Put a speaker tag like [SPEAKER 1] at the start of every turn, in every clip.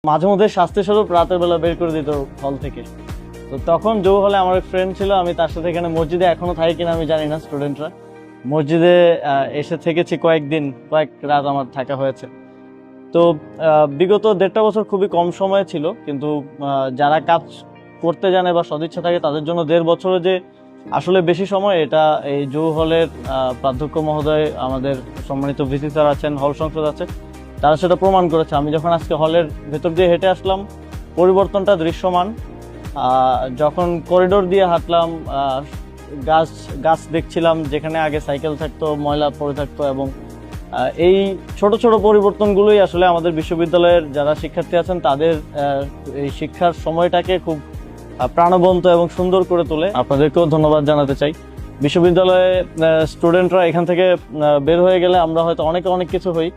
[SPEAKER 1] মাঝে মধ্যে স্বাস্থ্যস্বরূপ রাতের বেলা বের করে দিত হল থেকে। তো তখন জো হলে আমার এক ফ্রেন্ড ছিল, আমি তার সাথে এখানে মসজিদে এখনো থাকি কিনা আমি জানি না, স্টুডেন্টরা মসজিদে এসে থেকেছি কয়েক রাত আমার থাকা হয়েছে। তো বিগত 1.5 বছর খুবই কম সময় ছিল, কিন্তু যারা কাজ করতে জানে বা সদিচ্ছা থাকে তাদের জন্য 1.5 বছরে যে আসলে বেশি সময়, এটা এই জো হলের প্রাধ্যক্ষ মহোদয়, আমাদের সম্মানিত ভিসি স্যার আছেন, হল সংসদ আছে, তারা সেটা প্রমাণ করেছে। আমি যখন আজকে হলের ভেতর দিয়ে হেঁটে আসলাম, পরিবর্তনটা দৃশ্যমান। যখন করিডোর দিয়ে হাঁটলাম, গাছ দেখছিলাম, যেখানে আগে সাইকেল থাকতো, ময়লা পড়ে থাকতো, এবং এই ছোট ছোট পরিবর্তনগুলোই আসলে আমাদের বিশ্ববিদ্যালয়ের যারা শিক্ষার্থী আছেন তাদের এই শিক্ষার সময়টাকে খুব প্রাণবন্ত এবং সুন্দর করে তোলে। আপনাদেরকেও ধন্যবাদ জানাতে চাই। বিশ্ববিদ্যালয়ে স্টুডেন্টরা এখান থেকে বের হয়ে গেলে আমরা হয়তো অনেক কিছু হই,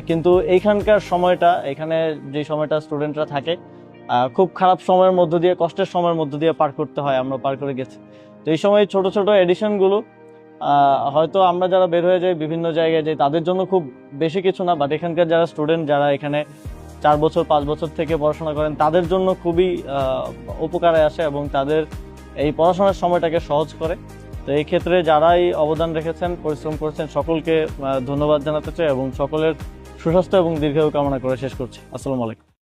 [SPEAKER 1] কিন্তু এইখানকার সময়টা, এখানে যে সময়টা স্টুডেন্টরা থাকে, খুব খারাপ সময়ের মধ্য দিয়ে, কষ্টের সময়ের মধ্য দিয়ে পার করতে হয়, আমরা পার করে গেছি। তো এই সময় ছোট ছোট এডিশনগুলো হয়তো আমরা যারা বের হয়ে যাই, বিভিন্ন জায়গায় যাই, তাদের জন্য খুব বেশি কিছু না, বাট এখানকার যারা স্টুডেন্ট, যারা এখানে 4 বছর 5 বছর থেকে পড়াশোনা করেন, তাদের জন্য খুবই উপকারে আসে এবং তাদের এই পড়াশোনার সময়টাকে সহজ করে। তো এই ক্ষেত্রে যারাই অবদান রেখেছেন, পরিশ্রম করেছেন, সকলকে ধন্যবাদ জানাতে চাই এবং সকলের সুস্বাস্থ্য এবং দীর্ঘায়ু কামনা করে শেষ করছি। আসসালামু আলাইকুম।